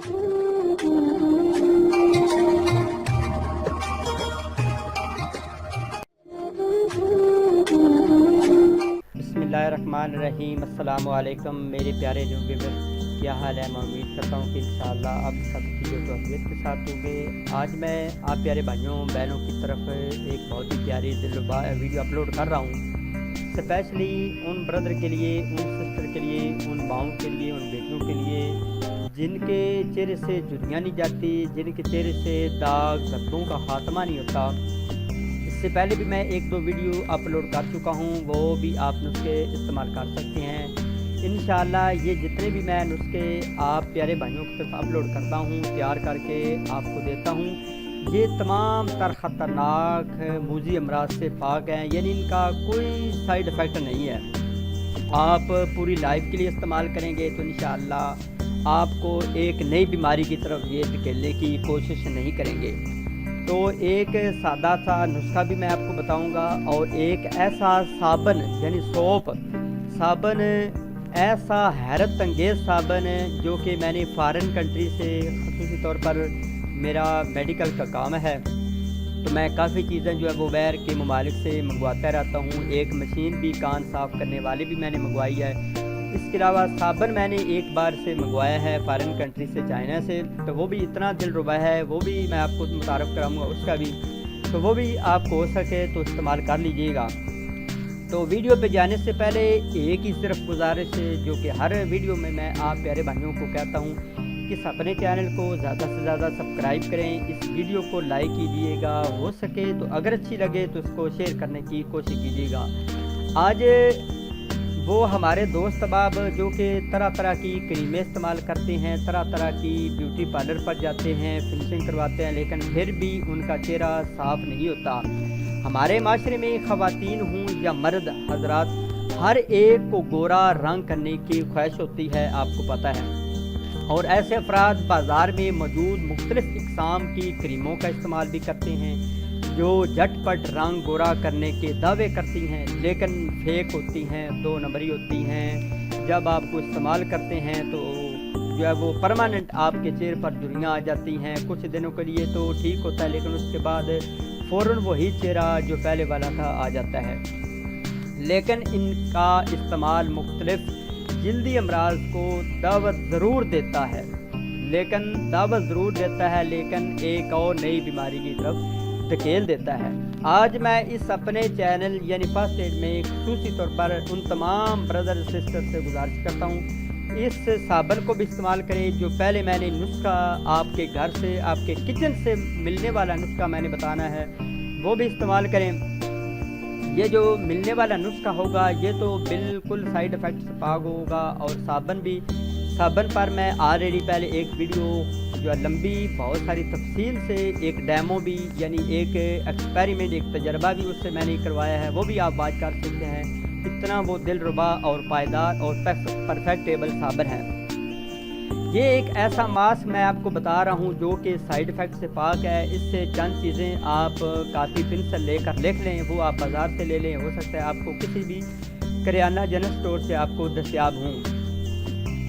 बिस्मिल्लाहिर्रहमानिर्रहीम। अस्सलाम वालेकुम मेरे प्यारे जो व्यूअर्स, क्या हाल है। मैं उम्मीद करता हूँ कि इंशाअल्लाह आप सब चीज़ों तो अफियत के साथ होंगे। आज मैं आप प्यारे भाइयों बहनों की तरफ एक बहुत ही प्यारी दिलरुबा वीडियो अपलोड कर रहा हूँ, स्पेशली उन ब्रदर के लिए, उन सिस्टर के लिए, उन माओं के लिए, उन बेटियों के लिए जिनके चेहरे से जुर्रियाँ नहीं जाती, जिनके चेहरे से दाग धब्बों का खात्मा नहीं होता। इससे पहले भी मैं एक दो वीडियो अपलोड कर चुका हूँ, वो भी आप नुस्खे इस्तेमाल कर सकते हैं। इंशाअल्लाह ये जितने भी मैं नुस्खे आप प्यारे भाइयों की तरफ अपलोड करता हूँ, तैयार करके आपको देता हूँ, ये तमाम तर ख़तरनाक मूजी अमराज से पाक हैं, यानी इनका कोई साइड इफ़ेक्ट नहीं है। आप पूरी लाइफ के लिए इस्तेमाल करेंगे तो इंशाअल्लाह आपको एक नई बीमारी की तरफ ये धकेलने की कोशिश नहीं करेंगे। तो एक सादा सा नुस्खा भी मैं आपको बताऊंगा, और एक ऐसा साबन यानी सोप साबन, ऐसा हैरत अंगेज़ साबन जो कि मैंने फ़ॉरेन कंट्री से, ख़ुसूसी तौर पर मेरा मेडिकल का काम है तो मैं काफ़ी चीज़ें जो है वो बाहर के ममालिक से मंगवाता रहता हूँ। एक मशीन भी कान साफ़ करने वाली भी मैंने मंगवाई है। इसके अलावा साबन मैंने एक बार से मंगवाया है फ़ॉरेन कंट्री से, चाइना से, तो वो भी इतना दिलरुबा है, वो भी मैं आपको मुतारफ़ कराऊँगा उसका भी, तो वो भी आपको हो सके तो इस्तेमाल कर लीजिएगा। तो वीडियो पे जाने से पहले एक ही सिर्फ गुजारिश है, जो कि हर वीडियो में मैं आप प्यारे भाइयों को कहता हूँ कि अपने चैनल को ज़्यादा से ज़्यादा सब्सक्राइब करें, इस वीडियो को लाइक कीजिएगा, हो सके तो अगर अच्छी लगे तो इसको शेयर करने की कोशिश कीजिएगा। आज वो हमारे दोस्त अहबाब जो कि तरह तरह की क्रीमें इस्तेमाल करते हैं, तरह तरह की ब्यूटी पार्लर पर जाते हैं, फिनिशिंग करवाते हैं, लेकिन फिर भी उनका चेहरा साफ़ नहीं होता। हमारे माशरे में ख़वातीन हों या मर्द हजरात, हर एक को गोरा रंग करने की ख्वाहिश होती है, आपको पता है। और ऐसे अफराद बाज़ार में मौजूद मुख्तलिफ़ इक़साम की क्रीमों का इस्तेमाल भी करते हैं जो झटपट रंग गोरा करने के दावे करती हैं, लेकिन फेक होती हैं, 2 नंबरी होती हैं। जब आपको इस्तेमाल करते हैं तो जो है वो परमानेंट आपके चेहरे पर झुर्रियाँ आ जाती हैं। कुछ दिनों के लिए तो ठीक होता है, लेकिन उसके बाद फ़ौरन वही चेहरा जो पहले वाला था आ जाता है। लेकिन इनका इस्तेमाल मुख्तलिफ़ जल्दी अमराज को दावत ज़रूर देता है, लेकिन एक और नई बीमारी की तरफ धकेल देता है। आज मैं इस अपने चैनल यानी फर्स्ट एड में ख़ुसूसी तौर पर उन तमाम ब्रदर सिस्टर से गुजारिश करता हूँ इस साबन को भी इस्तेमाल करें। जो पहले मैंने नुस्खा आपके घर से, आपके किचन से मिलने वाला नुस्खा मैंने बताना है, वो भी इस्तेमाल करें। ये जो मिलने वाला नुस्खा होगा ये तो बिल्कुल साइड इफ़ेक्ट से पाक होगा, और साबन पर मैं ऑलरेडी पहले एक वीडियो जो लंबी बहुत सारी तफसील से, एक डेमो भी यानी एक एक्सपेरिमेंट, एक तजर्बा भी उससे मैंने करवाया है, वो भी आप बात कर सकते हैं। इतना वो दिलरुबा और पायदार और परफेक्टेबल साबन है। ये एक ऐसा मास्क मैं आपको बता रहा हूँ जो कि साइड इफ़ेक्ट से पाक है। इससे चंद चीज़ें आप काफ़ी पेंसिल लेकर लिख लें, वो आप बाज़ार से ले लें, हो सकता है आपको किसी भी करियाना जनरल स्टोर से आपको दस्तयाब हों।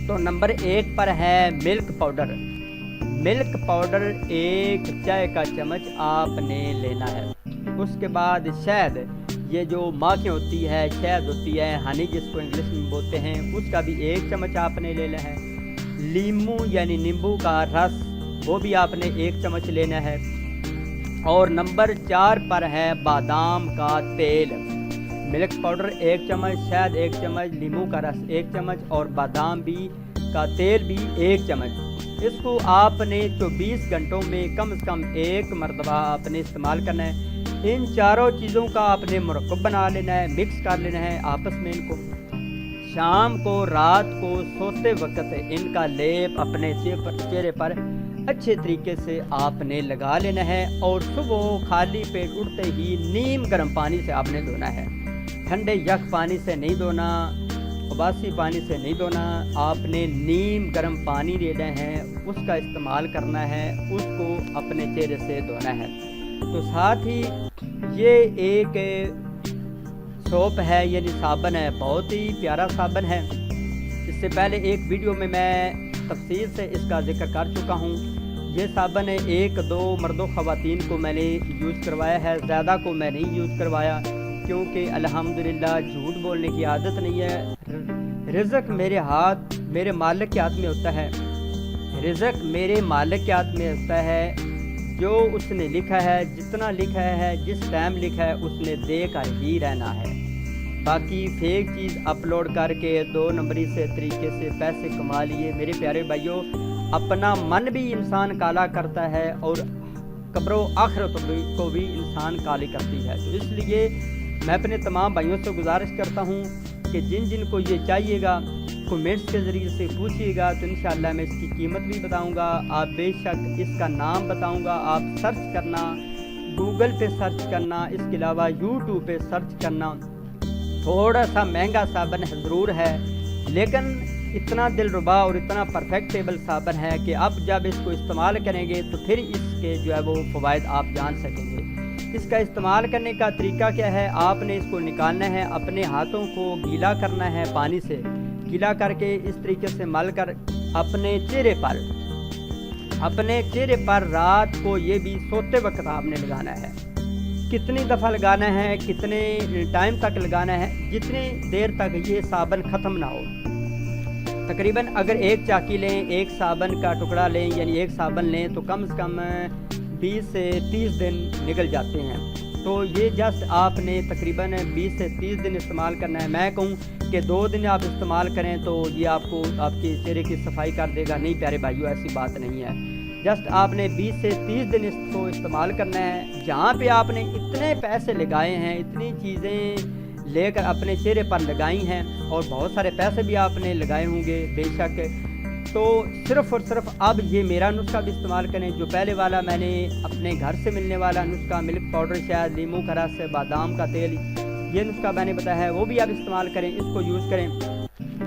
तो नंबर 1 पर है मिल्क पाउडर। मिल्क पाउडर 1 चाय का चम्मच आपने लेना है। उसके बाद शहद, ये जो माखियाँ होती है, शहद होती है, हनी जिसको इंग्लिश में बोलते हैं, उसका भी 1 चम्मच आपने लेना है। लीमू यानी नींबू का रस, वो भी आपने 1 चम्मच लेना है। और नंबर 4 पर है बादाम का तेल। मिल्क पाउडर 1 चम्मच, शहद 1 चम्मच, नींबू का रस 1 चम्मच और बादाम भी का तेल भी 1 चम्मच। इसको आपने 24 घंटों में कम से कम 1 मरतबा आपने इस्तेमाल करना है। इन चारों चीज़ों का आपने मुरक्कब बना लेना है, मिक्स कर लेना है आपस में। इनको शाम को, रात को सोते वक्त इनका लेप अपने चेहरे पर अच्छे तरीके से आपने लगा लेना है, और सुबह खाली पेट उठते ही नीम गर्म पानी से आपने धोना है। ठंडे यख पानी से नहीं धोना, उबासी पानी से नहीं धोना, आपने नीम गर्म पानी लेना है, उसका इस्तेमाल करना है, उसको अपने चेहरे से धोना है। तो साथ ही ये एक सोप है यानी साबन है, बहुत ही प्यारा साबन है। इससे पहले एक वीडियो में मैं تفصیل سے اس کا ذکر کر چکا ہوں۔ یہ صابن 1-2 مردوں خواتین کو میں نے یوز کروایا ہے، زیادہ کو میں نہیں یوز کروایا، کیونکہ الحمدللہ جھوٹ بولنے کی عادت نہیں ہے۔ رزق میرے مالک کے ہاتھ میں ہوتا ہے، رزق میرے مالک کے ہاتھ میں ہوتا ہے۔ جو اس نے لکھا ہے، جتنا لکھا ہے، جس ٹائم لکھا ہے اس نے دے کر ہی رہنا ہے۔ باقی فیک چیز اپلوڈ کر کے 2 نمبری سے طریقے سے پیسے کما لیے، میرے پیارے بھائیوں، اپنا من بھی انسان کالا کرتا ہے اور قبر و آخرت کو بھی انسان کالی کرتی ہے۔ تو اس لیے میں اپنے تمام بھائیوں سے گزارش کرتا ہوں کہ جن کو یہ چاہیے گا کمنٹس کے ذریعے سے پوچھیے گا، تو انشاءاللہ میں اس کی قیمت بھی بتاؤں گا۔ آپ بے شک اس کا نام بتاؤں گا، آپ سرچ کرنا، گوگل پہ سرچ کرنا، اس کے علاوہ یوٹیوب پہ سرچ کرنا۔ تھوڑا سا مہنگا صابن ضرور ہے، لیکن اتنا دلربا اور اتنا پرفیکٹیبل صابن ہے کہ اب جب اس کو استعمال کریں گے تو پھر اس کے جو ہے وہ فوائد آپ جان سکیں گے۔ اس کا استعمال کرنے کا طریقہ کیا ہے؟ آپ نے اس کو نکالنا ہے، اپنے ہاتھوں کو گیلا کرنا ہے، پانی سے گیلا کر کے اس طریقے سے مل کر اپنے چہرے پر رات کو، یہ بھی سوتے وقت آپ نے لگانا ہے۔ کتنی دفعہ لگانا ہے، کتنے ٹائم تک لگانا ہے؟ جتنی دیر تک یہ صابن ختم نہ ہو۔ تقریباً اگر ایک چاکی لیں، ایک صابن کا ٹکڑا لیں، یعنی ایک صابن لیں، تو کم سے کم 20 سے 30 دن نکل جاتے ہیں۔ تو یہ جسٹ آپ نے تقریباً 20 سے 30 دن استعمال کرنا ہے۔ میں کہوں کہ 2 دن آپ استعمال کریں تو یہ آپ کے چہرے کی صفائی کر دے گا، نہیں پیارے بھائیوں، ایسی بات نہیں ہے۔ جسٹ آپ نے 20 سے 30 دن اس کو استعمال کرنا ہے۔ جہاں پہ آپ نے اتنے پیسے لگائے ہیں، اتنی چیزیں لے کر اپنے چہرے پر لگائی ہیں، اور بہت سارے پیسے بھی آپ نے لگائے ہوں گے بے شک، تو صرف اور صرف اب یہ میرا نسخہ بھی استعمال کریں۔ جو پہلے والا میں نے اپنے گھر سے ملنے والا نسخہ، ملک پاؤڈر، شہد، لیموں کا رس، بادام کا تیل، یہ نسخہ میں نے بتایا ہے، وہ بھی آپ استعمال کریں، اس کو یوز کریں،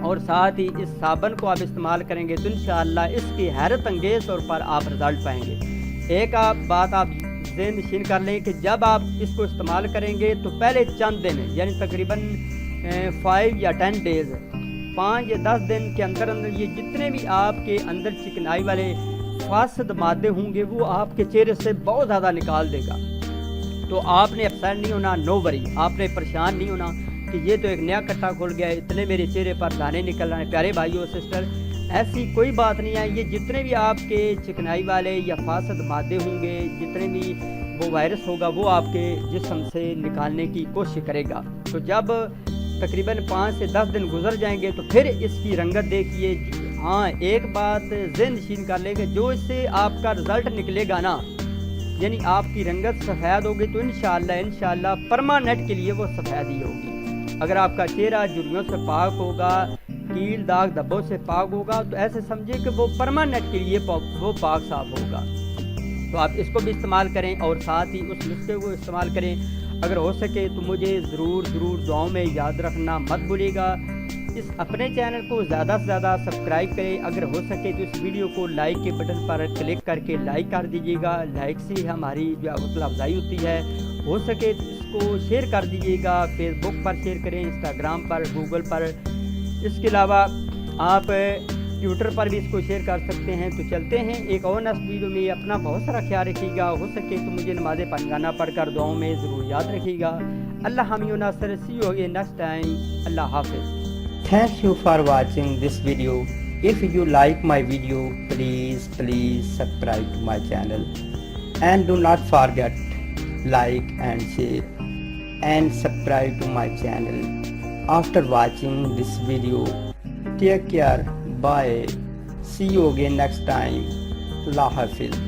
اور ساتھ ہی اس صابن کو آپ استعمال کریں گے تو انشاءاللہ اس کی حیرت انگیز طور پر آپ رزلٹ پائیں گے۔ ایک بات آپ ذہن نشین کر لیں کہ جب آپ اس کو استعمال کریں گے تو پہلے چند دن، یعنی تقریباً 5 یا 10 ڈیز، 5 یا 10 دن کے اندر یہ جتنے بھی آپ کے اندر چکنائی والے فاسد مادے ہوں گے وہ آپ کے چہرے سے بہت زیادہ نکال دے گا۔ تو آپ نے اپسیٹ نہیں ہونا، نو وری، آپ نے پریشان نہیں ہونا کہ یہ تو ایک نیا کٹا کھل گیا ہے، اتنے میرے چہرے پر دانے نکل رہے ہیں۔ پیارے بھائیو سسٹر، ایسی کوئی بات نہیں ہے۔ یہ جتنے بھی آپ کے چکنائی والے یا فاسد مادے ہوں گے، جتنے بھی وہ وائرس ہوگا، وہ آپ کے جسم سے نکالنے کی کوشش کرے گا۔ تو جب تقریباً 5 سے 10 دن گزر جائیں گے تو پھر اس کی رنگت دیکھیے۔ ہاں، ایک بات ذہن نشین کر لیں کہ جو اس سے آپ کا رزلٹ نکلے گا نا، یعنی آپ کی رنگت سفید ہوگی تو انشاءاللہ پرماننٹ کے لیے وہ سفید ہی ہوگی۔ اگر آپ کا چہرہ جھریوں سے پاک ہوگا، کیل، داغ دھبوں سے پاک ہوگا، تو ایسے سمجھے کہ وہ پرماننٹ کے لیے وہ پاک صاف ہوگا۔ تو آپ اس کو بھی استعمال کریں اور ساتھ ہی اس نسخے کو استعمال کریں۔ اگر ہو سکے تو مجھے ضرور دعاؤں میں یاد رکھنا مت بھولیے گا۔ اس اپنے چینل کو زیادہ سے زیادہ سبسکرائب کریں، اگر ہو سکے تو اس ویڈیو کو لائک کے بٹن پر کلک کر کے لائک کر دیجیے گا۔ لائک سے ہماری جو حوصلہ افزائی ہوتی ہے، ہو سکے تو اس کو شیئر کر دیجیے گا، فیس بک پر شیئر کریں، انسٹاگرام پر، گوگل پر، اس کے علاوہ آپ ٹویٹر پر بھی اس کو شیئر کر سکتے ہیں۔ تو چلتے ہیں ایک اور نیکسٹ ویڈیو میں، اپنا بہت سارا خیال رکھیے گا، ہو سکے تو مجھے نماز پنجگانہ پڑھ کر دعاؤں میں ضرور یاد رکھیے گا۔ اللہ حامی و ناصر، سی یو اگین نیکسٹ ٹائم، اللہ حافظ۔ Thank you for watching this video. If you like my video, please subscribe to my channel and do not forget like and share and subscribe to my channel. After watching this video, take care, bye, see you again next time, Allah Hafiz.